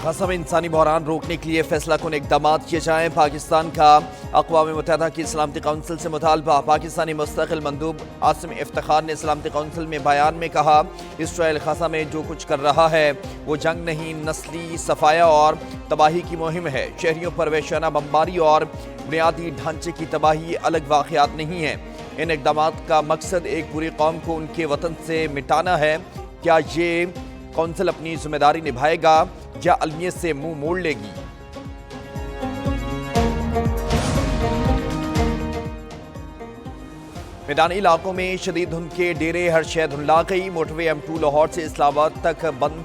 गज़ा में इंसानी बहरान रोकने के लिए फैसला कुन इक़दाम किए जाएँ। पाकिस्तान का अक़वाम मुत्तहिदा की सलामती कौंसिल से मुतालबा। पाकिस्तानी मुस्तक़िल मंदूब आसिम इफ्तिखार ने सलामती कौंसिल में बयान में कहा, इसराइल गज़ा में जो कुछ कर रहा है वो जंग नहीं, नस्ली सफाया और तबाही की मुहिम है। शहरियों पर वहशाना बमबारी और बुनियादी ढांचे की तबाही अलग वाक़यात नहीं है। इन इक़दाम का मकसद एक पूरी कौम को उनके वतन से मिटाना है। क्या ये कौंसिल अपनी जिम्मेदारी निभाएगा या अलमियत से मुंह मोड़ लेगी? मैदानी इलाकों में शदीद धुंध के डेरे हर शय धुंधला गई। मोटरवे M2 लाहौर से इस्लामाबाद तक बंद,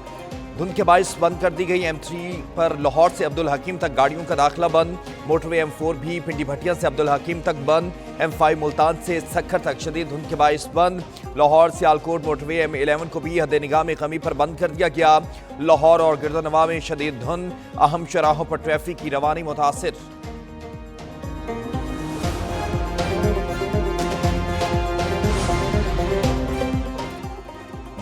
धुंध के बायस बंद कर दी गई। M3 पर लाहौर से अब्दुल हकीम तक गाड़ियों का दाखिला बंद। मोटरवे M4 भी पिंडी भटिया से अब्दुल हकीम तक बंद। M5 मुल्तान से सक्खर तक शदीद धुंध के बायस बंद। लाहौर सियालकोट मोटरवे M11 को भी हद निगाह में कमी पर बंद कर दिया गया। लाहौर और गिरदनवा में शदीद धुंध, अहम शराहों पर ट्रैफिक की रवानी मुतासिर।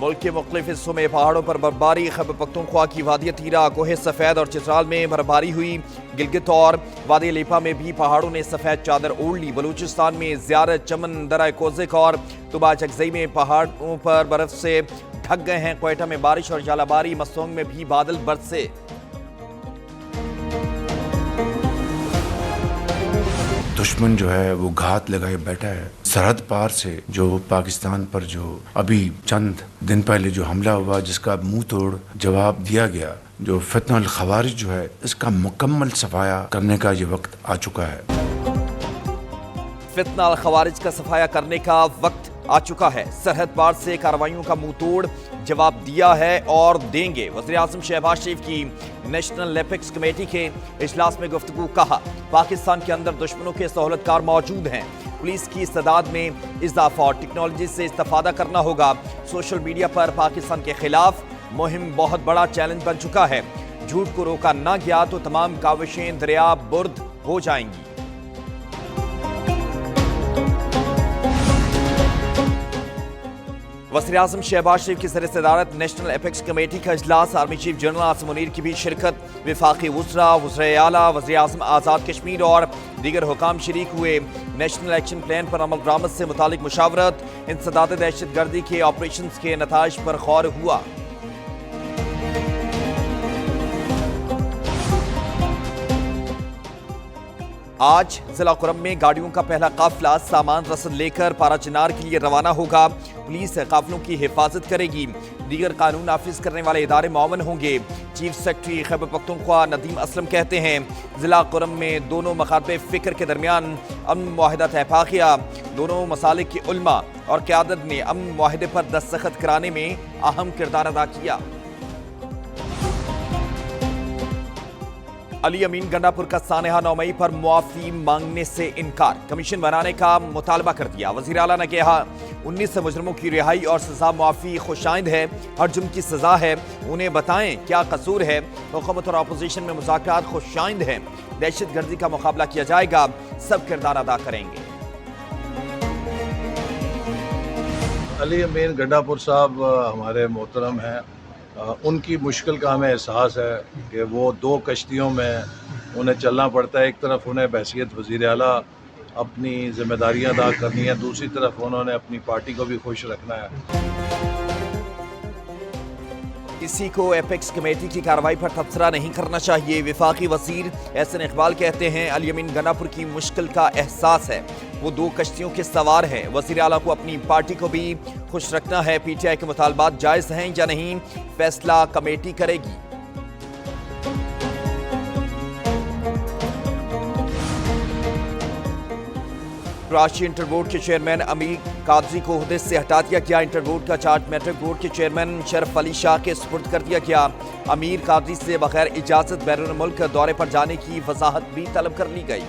मुल्क के मुख्तलिफ हिस्सों में पहाड़ों पर बर्फबारी। खैबर पख्तूनख्वा की वादी तीरा, कोहे सफ़ेद और चित्राल में बर्फबारी हुई। गिलगित और वादी लेपा में भी पहाड़ों ने सफ़ेद चादर ओढ़ ली। बलूचिस्तान में ज़ियारत, चमन, दरा कोज़िक और तुबा चकजई में पहाड़ों पर बर्फ से ढक गए हैं। क्वेटा में बारिश और जालाबारी, मसोंग में भी बादल बरसे। दुश्मन जो है वो घात लगाए बैठा है। सरहद पार से जो पाकिस्तान पर जो अभी चंद दिन पहले जो हमला हुआ, जिसका मुंह तोड़ जवाब दिया गया, जो फितना अल खवारिज जो है, इसका मुकम्मल सफाया करने का ये वक्त आ चुका है। फितना अल खवारिज का सफाया करने का वक्त आ चुका है। सरहद पार से कार्रवाइयों का मुंह तोड़ जवाब दिया है और देंगे। वज़ीर आज़म शहबाज शरीफ की नेशनल एपिक्स कमेटी के इजलास में गुफ्तगू। कहा, पाकिस्तान के अंदर दुश्मनों के सहूलतकार मौजूद हैं। पुलिस की इस्तेदाद में इजाफा और टेक्नोलॉजी से इस्तेफादा करना होगा। सोशल मीडिया पर पाकिस्तान के खिलाफ मुहिम बहुत बड़ा चैलेंज बन चुका है। झूठ को रोका ना गया तो तमाम काविशें दरिया बुर्द हो जाएंगी। वज़ीर आज़म शहबाज शरीफ की सदर नेशनल एपिक्स कमेटी का इजलास। Army chief general Asim Munir की भी शिरकत। विफाकी वज़रा, वज़ीर आला, वज़ीर आज़म आज़ाद कश्मीर और दीगर हुकाम शरीक हुए। नेशनल एक्शन प्लान पर अमल दरामद से मुतालिक मुशावरत। इंसदाद दहशत गर्दी के ऑपरेशन के नताइज पर गौर हुआ। आज जिला कुरम में गाड़ियों का पहला काफिला सामान रसद लेकर पारा चिनार के लिए रवाना होगा। पुलिस काफिलों की हिफाजत करेगी। दीगर कानून नाफिज करने वाले इदारे मुआवन होंगे। चीफ सेक्रेटरी खैबर पख्तूनख्वा नदीम असलम कहते हैं, जिला कुरम में दोनों मखातबे फिक्र के दरमियान अमन मुआहिदा तय पा गया। दोनों मसालिक के उलमा और क़यादत ने अमन मुआहिदे पर दस्तखत कराने में अहम किरदार अदा किया। अली अमीन गंडापुर का सानेहा 9 मई पर मुआफ़ी मांगने से इनकार, कमीशन बनाने का मुतालबा कर दिया। वज़ीर आला ने कहा, 19 मुजरिमों की रिहाई और सजा मुआफ़ी खुशाइंद है। हर जुर्म की सजा है, उन्हें बताएं क्या कसूर है। हुकूमत और अपोजिशन में मुज़ाकरात खुशाइंद हैं। दहशत गर्दी का मुकाबला किया जाएगा, सब किरदार अदा करेंगे। अली अमीन गंडापुर साहब हमारे मोहतरम हैं। उनकी मुश्किल का हमें एहसास है कि वो दो कश्तियों में उन्हें चलना पड़ता है। एक तरफ उन्हें बहैसियत वज़ीर आला अपनी जिम्मेदारियां अदा करनी है, दूसरी तरफ उन्होंने अपनी पार्टी को भी खुश रखना है। किसी को एपेक्स कमेटी की कार्रवाई पर तबसरा नहीं करना चाहिए। विफाकी वज़ीर एहसन इकबाल कहते हैं, अली अमीन गंडापुर की मुश्किल का एहसास है। वो दो कश्तियों के सवार हैं। वज़ीर आला को अपनी पार्टी को भी खुश रखना है। PTI के मुतालबात जायज़ हैं या नहीं, फैसला कमेटी करेगी। राष्ट्रीय इंटर बोर्ड के चेयरमैन अमीर कादरी को ओहदे से हटा दिया गया। इंटर बोर्ड का चार्ज मैट्रिक बोर्ड के चेयरमैन शरफ अली शाह के सुपुर्द कर दिया गया। अमीर कादरी से बगैर इजाजत बैरून मुल्क दौरे पर जाने की वजाहत भी तलब कर ली गई।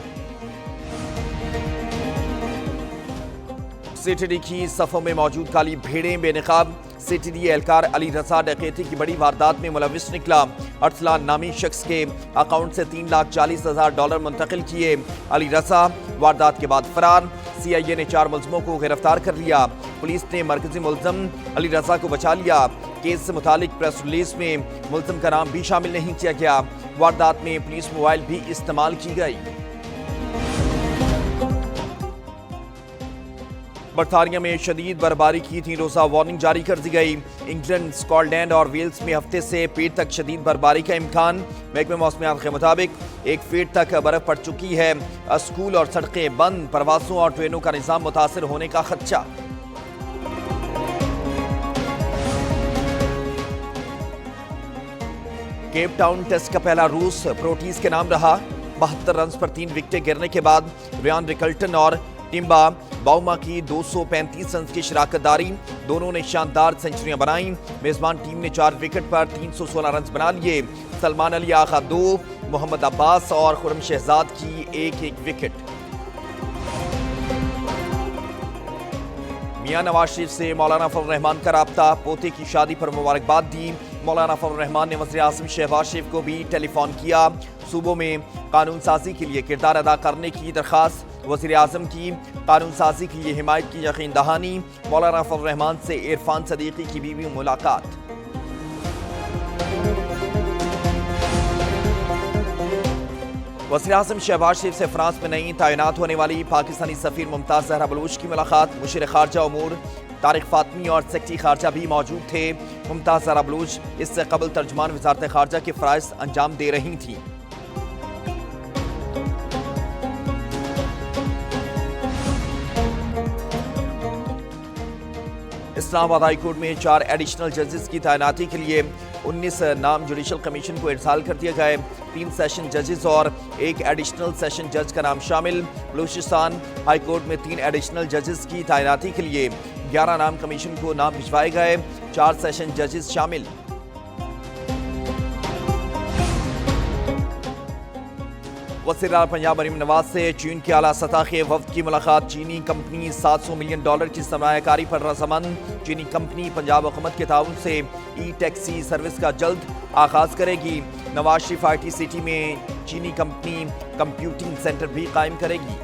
CTD की सफ़ों में मौजूद काली भेड़ें बेनकाब। CTD एहलकार अली रजा डकैती की बड़ी वारदात में मुलविस निकला। अरसलान नामी शख्स के अकाउंट से $3,40,000 मुंतकिल किए। अली रजा वारदात के बाद फरार। CIA ने 4 मुलजमों को गिरफ्तार कर लिया। पुलिस ने मरकजी मुलजम अली रजा को बचा लिया। केस से मुतालिक प्रेस रिलीज में मुलजिम का नाम भी शामिल नहीं किया गया। वारदात में पुलिस मोबाइल भी इस्तेमाल की गई। बर्तानिया में शदीद बर्फबारी की 3 रोज़ा वार्निंग जारी कर दी गई। इंग्लैंड, स्कॉटलैंड और वेल्स में हफ्ते से फीट तक शदीद बर्फबारी का इम्कान। महकमे मौसमियात के मुताबिक 1 फीट तक बर्फ पड़ चुकी है। स्कूल और सड़कें बंद, प्रवासों और ट्रेनों का निजाम मुतासर होने का खदशा। केप टाउन टेस्ट का पहला रूस प्रोटीज के नाम रहा। 72 रन पर 3 विकेटें गिरने के बाद रियान रिकल्टन और टिम्बा बाउमा की 235 रन की शराकतदारी। दोनों ने शानदार सेंचुरियां बनाई। मेजबान टीम ने 4 विकेट पर 316 रन बना लिए। सलमान अली आगा 2, मोहम्मद अब्बास और खुरम शहजाद की 1-1 विकेट। मियां नवाज शरीफ से मौलाना फजल रहमान का राब्ता, पोते की शादी पर मुबारकबाद दी। मौलाना फजल रहमान ने वज़ीर आज़म शहबाज शरीफ को भी टेलीफोन किया। सूबों में कानून साजी के लिए किरदार अदा करने की दरख्वास्त। वज़ीर आज़म की कानून साजी के लिए हिमायत की यकीन दहानी। मौलाना फजल रहमान से इरफान सदीकी की बीवी मुलाकात। वज़ीर आज़म शहबाज शरीफ से फ्रांस में नई तैनात होने वाली पाकिस्तानी सफ़ीर मुमताज़ ज़हरा बलूच की मुलाकात। मुशीर ख़ारजा उमूर तारिक फ़ातमी और सेक्रेटरी ख़ारजा भी मौजूद थे। मुमताज़ ज़हरा बलूच इससे कबल तर्जुमान वज़ारत ख़ारजा के फ़राइज़ अंजाम दे रही थीं। इस्लामाबाद हाई कोर्ट में 4 एडिशनल जजेस की तैनाती के लिए 19 नाम जुडिशल कमीशन को इरसाल कर दिए गए। 3 सेशन जजेस और 1 एडिशनल सेशन जज का नाम शामिल। बलूचिस्तान हाई कोर्ट में 3 एडिशनल जजेस की तैनाती के लिए 11 नाम कमीशन को नाम भिजवाए गए। 4 सेशन जजेस शामिल। वज़ीर आला पंजाब मरीम नवाज से चीन के आला सतह के वफ्द की मुलाकात। चीनी कंपनी $700 मिलियन की सरमायाकारी पर रजामंद। चीनी कंपनी पंजाब हुकूमत के ताउन से ई-टैक्सी सर्विस का जल्द आगाज करेगी। नवाज शरीफ IT सिटी में चीनी कंपनी कंप्यूटिंग सेंटर भी कायम करेगी।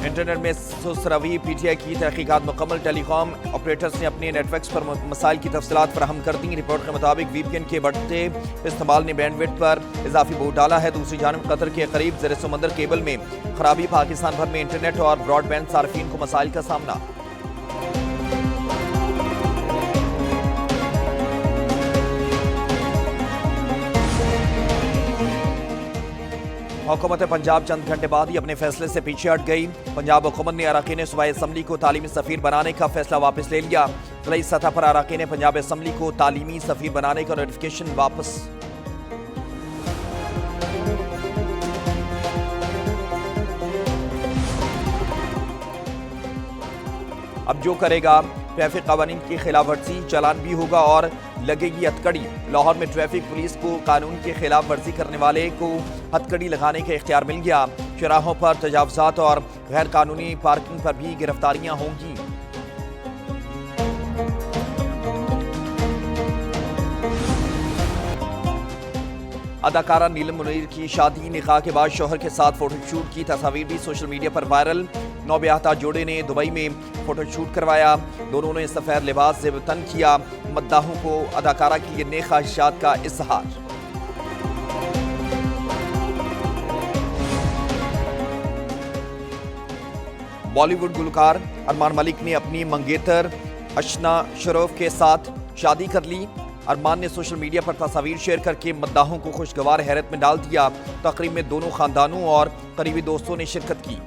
इंटरनेट में सुस्त रवि, PTI की तहकीकात मुकम्मल। टेलीकॉम ऑपरेटर्स ने अपने नेटवर्क्स पर मसाइल की तफसीलात फराहम कर दी। रिपोर्ट के मुताबिक VPN के बढ़ते इस्तेमाल ने बैंडविड्थ पर इजाफी बोझ डाला है। दूसरी जानब कतर के करीब ज़ेर समंदर केबल में खराबी। पाकिस्तान भर में इंटरनेट और ब्रॉडबैंड सार्फिन को मसाइल का सामना। हुकूमत पंजाब चंद घंटे बाद ही अपने फैसले से पीछे हट गई। पंजाब हुकूमत ने अराकीन सूबाई असम्बली को तालीमी सफ़ीर बनाने का फैसला वापस ले लिया। ज़िला सतह पर अराकीन पंजाब असम्बली को तालीमी सफ़ीर बनाने का नोटिफिकेशन वापस। अब जो करेगा ट्रैफिक कानून की खिलाफ वर्जी, चालान भी होगा और लगेगी हथकड़ी। लाहौर में ट्रैफिक पुलिस को कानून की खिलाफ वर्जी करने वाले को हथकड़ी लगाने का इख्तियार मिल गया। चौराहों पर तजावुज़ात और गैर कानूनी पार्किंग पर भी गिरफ्तारियां होंगी। अदाकारा नीलम मुनीर की शादी, निकाह के बाद शौहर के साथ फोटोशूट की तस्वीर भी सोशल मीडिया पर वायरल। नौब्याहता जोड़े ने दुबई में फोटोशूट करवाया। दोनों ने सफेद लिबास से वतन किया। मद्दाहों को अदाकारा की ये नेक ख्वाहिशात का इजहार। बॉलीवुड गुलकार अरमान मलिक ने अपनी मंगेतर अशना शरोफ के साथ शादी कर ली। अरमान ने सोशल मीडिया पर तस्वीर शेयर करके मद्दाहों को खुशगवार हैरत में डाल दिया। तकरीब में दोनों खानदानों और करीबी दोस्तों ने शिरकत की।